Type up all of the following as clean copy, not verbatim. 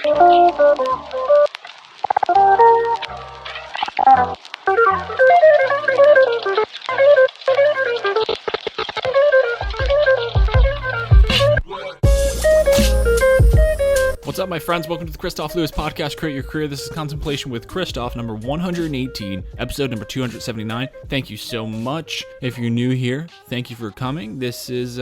What's up, my friends? Welcome to the Kristof Lewis podcast, Create Your Career. This is Contemplation with Kristof, number 118, episode number 279. Thank you so much. If you're new here, thank you for coming. This is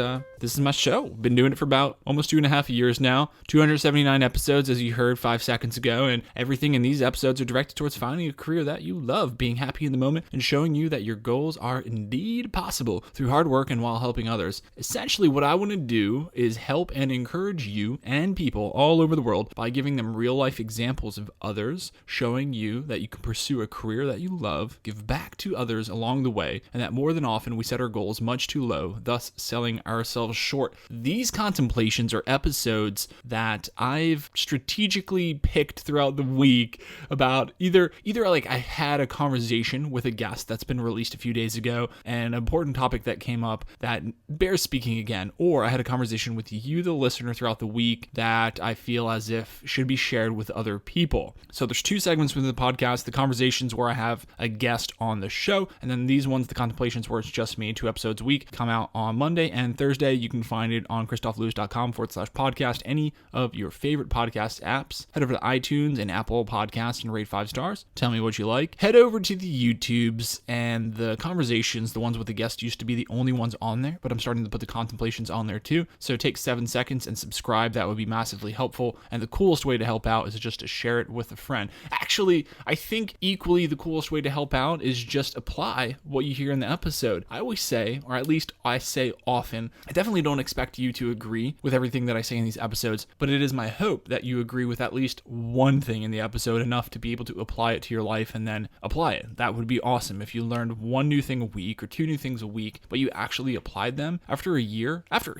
my show. Been doing it for about almost 2.5 years now. 279 episodes, as you heard 5 seconds ago, and everything in these episodes are directed towards finding a career that you love, being happy in the moment, and showing you that your goals are indeed possible through hard work and while helping others. Essentially, what I want to do is help and encourage you and people all over the world by giving them real-life examples of others, showing you that you can pursue a career that you love, give back to others along the way, and that more than often we set our goals much too low, thus selling ourselves short. These contemplations are episodes that I've strategically picked throughout the week about either like I had a conversation with a guest that's been released a few days ago, an important topic that came up that bears speaking again, or I had a conversation with you, the listener, throughout the week that I feel as if should be shared with other people. So there's 2 segments within the podcast: the conversations where I have a guest on the show, and then these ones, the contemplations, where it's just me, 2 episodes a week, come out on Monday and Thursday. You can find it on kristoflewis.com/podcast, any of your favorite podcast apps. Head over to iTunes and Apple Podcasts and rate 5 stars. Tell me what you like. Head over to the YouTubes, and the conversations, the ones with the guest, used to be the only ones on there, but I'm starting to put the contemplations on there too. So take 7 seconds and subscribe. That would be massively helpful. And the coolest way to help out is just to share it with a friend. Actually, I think equally the coolest way to help out is just apply what you hear in the episode. I always say, or at least I say often, I definitely don't expect you to agree with everything that I say in these episodes, but it is my hope that you agree with at least one thing in the episode, enough to be able to apply it to your life and then apply it. That would be awesome if you learned 1 new thing a week or 2 new things a week, but you actually applied them after a year, after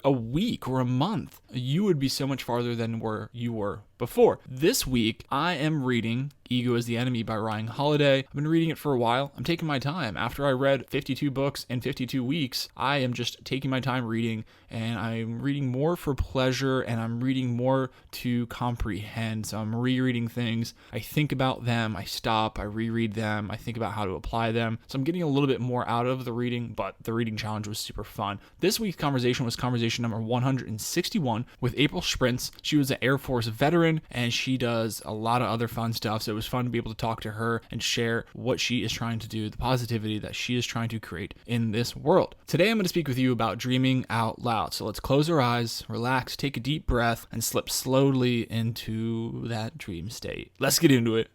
a week or a month. You would be so much farther than where you were before. This week, I am reading Ego is the Enemy by Ryan Holiday. I've been reading it for a while. I'm taking my time. After I read 52 books in 52 weeks, I am just taking my time reading, and I'm reading more for pleasure, and I'm reading more to comprehend. So I'm rereading things. I think about them. I stop. I reread them. I think about how to apply them. So I'm getting a little bit more out of the reading, but the reading challenge was super fun. This week's conversation was conversation number 161 with April Sprintz. She was an Air Force veteran, and she does a lot of other fun stuff. So it was fun to be able to talk to her and share what she is trying to do, the positivity that she is trying to create in this world. Today, I'm going to speak with you about dreaming out loud. So let's close our eyes, relax, take a deep breath, and slip slowly into that dream state. Let's get into it.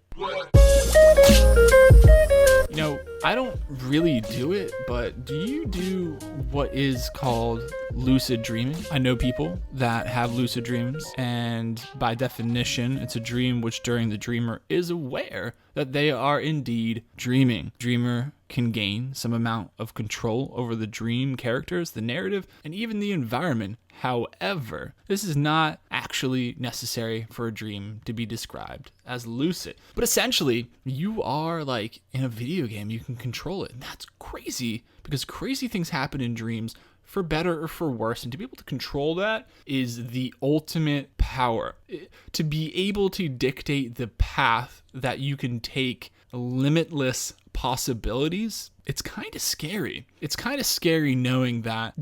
You know, I don't really do it, but do you do what is called lucid dreaming? I know people that have lucid dreams, and by definition, it's a dream which during the dreamer is aware that they are indeed dreaming. Dreamer can gain some amount of control over the dream characters, the narrative, and even the environment. However, this is not actually necessary for a dream to be described as lucid. But essentially, you are like in a video game. You can control it. And that's crazy, because crazy things happen in dreams, for better or for worse. And to be able to control that is the ultimate power. To be able to dictate the path that you can take, limitless possibilities, it's kind of scary. It's kind of scary knowing that,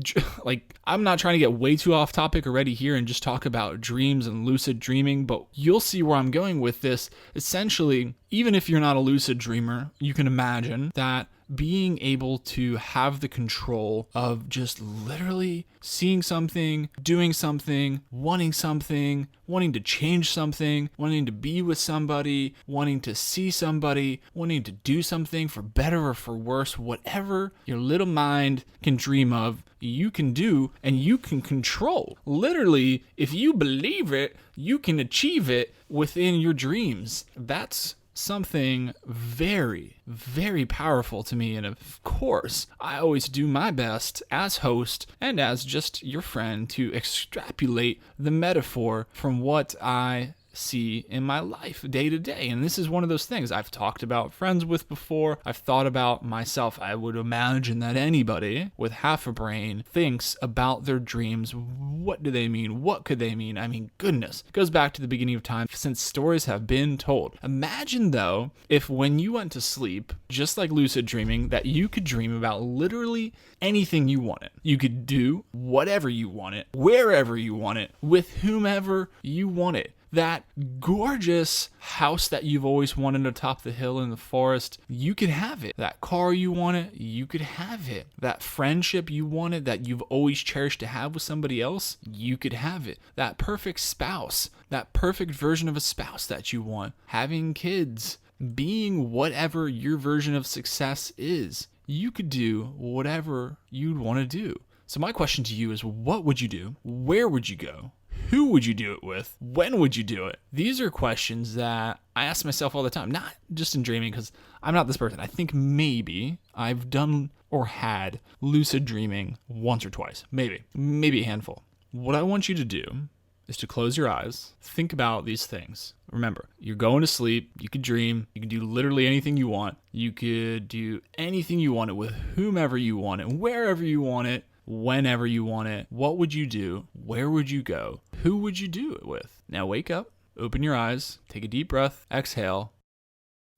like, I'm not trying to get way too off topic already here and just talk about dreams and lucid dreaming, but you'll see where I'm going with this. Essentially, even if you're not a lucid dreamer, you can imagine that being able to have the control of just literally seeing something, doing something, wanting to change something, wanting to be with somebody, wanting to see somebody, wanting to do something for better or for worse, whatever your little mind can dream of, you can do and you can control. Literally, if you believe it, you can achieve it within your dreams. That's something very, very powerful to me. And of course, I always do my best as host and as just your friend to extrapolate the metaphor from what I see in my life day to day. And this is one of those things I've talked about friends with before. I've thought about myself. I would imagine that anybody with half a brain thinks about their dreams. What do they mean? What could they mean? I mean, goodness. It goes back to the beginning of time since stories have been told. Imagine, though, if when you went to sleep, just like lucid dreaming, that you could dream about literally anything you wanted. You could do whatever you wanted, wherever you wanted, with whomever you wanted. That gorgeous house that you've always wanted atop the hill in the forest, you could have it. That car you wanted, you could have it. That friendship you wanted that you've always cherished to have with somebody else, you could have it. That perfect spouse, that perfect version of a spouse that you want, having kids, being whatever your version of success is, you could do whatever you'd want to do. So my question to you is, what would you do? Where would you go? Who would you do it with? When would you do it? These are questions that I ask myself all the time, not just in dreaming, because I'm not this person. I think maybe I've done or had lucid dreaming once or twice, maybe a handful. What I want you to do is to close your eyes, think about these things. Remember, you're going to sleep, you could dream, you can do literally anything you want. You could do anything you want it with whomever you want it, wherever you want it, whenever you want it. What would you do? Where would you go? Who would you do it with? Now wake up, open your eyes, take a deep breath, exhale,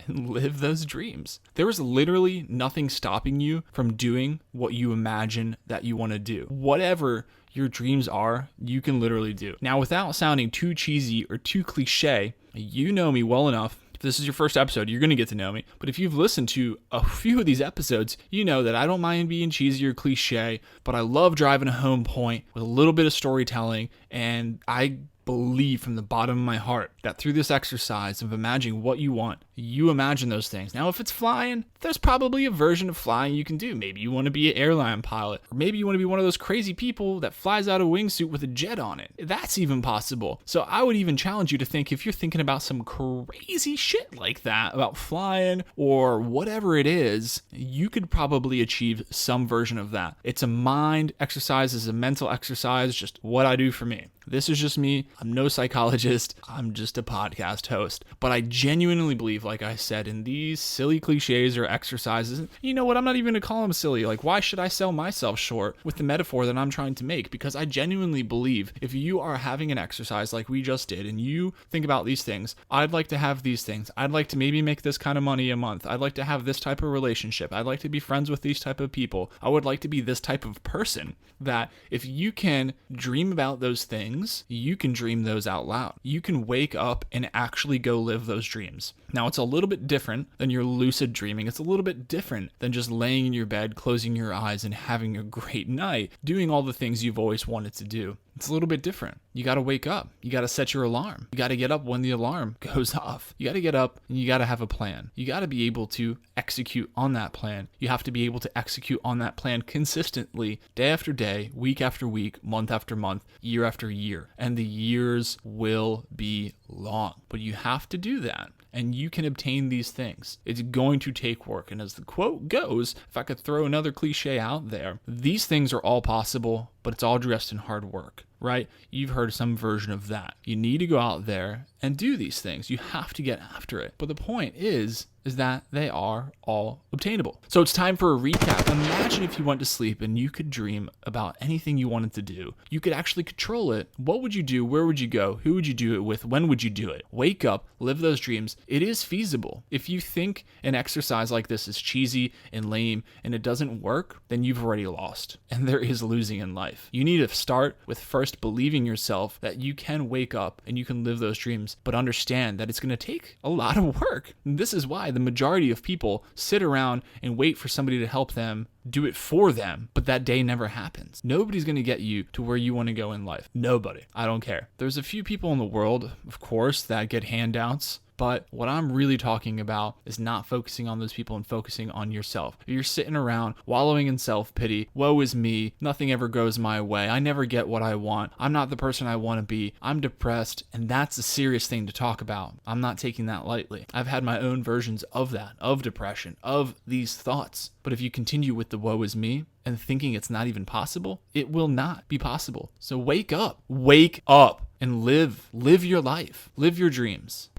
and live those dreams. There is literally nothing stopping you from doing what you imagine that you want to do. Whatever your dreams are, you can literally do. Now, without sounding too cheesy or too cliche, you know me well enough. If this is your first episode, you're going to get to know me. But if you've listened to a few of these episodes, you know that I don't mind being cheesy or cliche, but I love driving a home point with a little bit of storytelling. And I believe from the bottom of my heart that through this exercise of imagining what you want, you imagine those things. Now, if it's flying, there's probably a version of flying you can do. Maybe you want to be an airline pilot, or maybe you want to be one of those crazy people that flies out a wingsuit with a jet on it. That's even possible. So I would even challenge you to think, if you're thinking about some crazy shit like that, about flying or whatever it is, you could probably achieve some version of that. It's a mind exercise, it's a mental exercise, just what I do for me. This is just me. I'm no psychologist. I'm just a podcast host. But I genuinely believe, like I said, in these silly cliches or exercises, you know what? I'm not even going to call them silly. Like, why should I sell myself short with the metaphor that I'm trying to make? Because I genuinely believe if you are having an exercise like we just did and you think about these things, I'd like to have these things. I'd like to maybe make this kind of money a month. I'd like to have this type of relationship. I'd like to be friends with these type of people. I would like to be this type of person. That if you can dream about those things, you can dream those out loud. You can wake up and actually go live those dreams. Now, it's a little bit different than your lucid dreaming. It's a little bit different than just laying in your bed, closing your eyes, and having a great night, doing all the things you've always wanted to do. It's a little bit different. You got to wake up. You got to set your alarm. You got to get up when the alarm goes off. You got to get up and you got to have a plan. You got to be able to execute on that plan. You have to be able to execute on that plan consistently, day after day, week after week, month after month, year after year. And the years will be long, but you have to do that. And you can obtain these things. It's going to take work. And as the quote goes, if I could throw another cliche out there, these things are all possible, but it's all dressed in hard work, right? You've heard some version of that. You need to go out there and do these things. You have to get after it. But the point is that they are all obtainable. So it's time for a recap. Imagine if you went to sleep and you could dream about anything you wanted to do. You could actually control it. What would you do? Where would you go? Who would you do it with? When would you do it? Wake up, live those dreams. It is feasible. If you think an exercise like this is cheesy and lame and it doesn't work, then you've already lost. And there is losing in life. You need to start with first believing yourself that you can wake up and you can live those dreams, but understand that it's going to take a lot of work. And this is why the majority of people sit around and wait for somebody to help them do it for them, but that day never happens. Nobody's going to get you to where you want to go in life. Nobody. I don't care. There's a few people in the world, of course, that get handouts. But what I'm really talking about is not focusing on those people and focusing on yourself. If you're sitting around wallowing in self-pity, woe is me, nothing ever goes my way, I never get what I want, I'm not the person I want to be, I'm depressed, and that's a serious thing to talk about. I'm not taking that lightly. I've had my own versions of that, of depression, of these thoughts. But if you continue with the woe is me and thinking it's not even possible, it will not be possible. So wake up. Wake up. and live your life, live your dreams.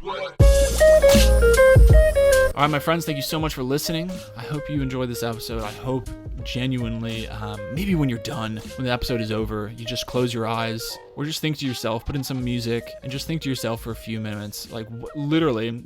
All right, my friends, thank you so much for listening. I hope you enjoyed this episode. I hope genuinely, maybe when you're done, when the episode is over, you just close your eyes or just think to yourself, put in some music and just think to yourself for a few minutes. Like literally,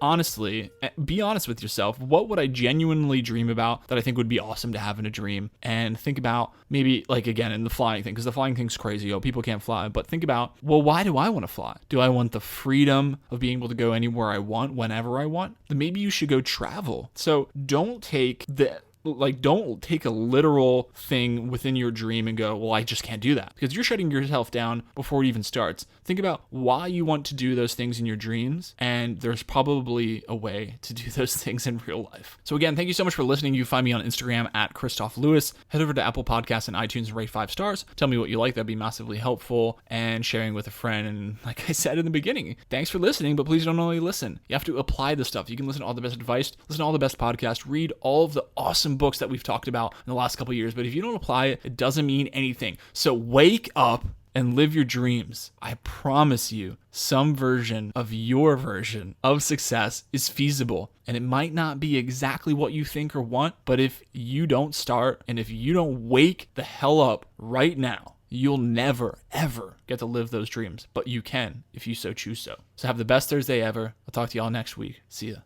honestly, be honest with yourself. What would I genuinely dream about that I think would be awesome to have in a dream? And think about maybe like, again, in the flying thing, because the flying thing's crazy. People can't fly, but think about, well, why do I want to fly? Do I want the freedom of being able to go anywhere I want, whenever I want? Then maybe you should go travel. So don't take a literal thing within your dream and go, well, I just can't do that, because you're shutting yourself down before it even starts. Think about why you want to do those things in your dreams, and there's probably a way to do those things in real life. So again, thank you so much for listening. You find me on Instagram at Kristof Lewis. Head over to Apple Podcasts and iTunes and rate 5 stars. Tell me what you like. That'd be massively helpful, and sharing with a friend. And like I said in the beginning, thanks for listening, but please don't only listen. You have to apply the stuff. You can listen to all the best advice, listen to all the best podcasts, read all of the awesome books that we've talked about in the last couple of years, but if you don't apply it, it doesn't mean anything. So wake up and live your dreams. I promise you, some version of your version of success is feasible, and it might not be exactly what you think or want, but if you don't start and if you don't wake the hell up right now, you'll never, ever get to live those dreams, but you can if you so choose so. So have the best Thursday ever. I'll talk to y'all next week. See ya.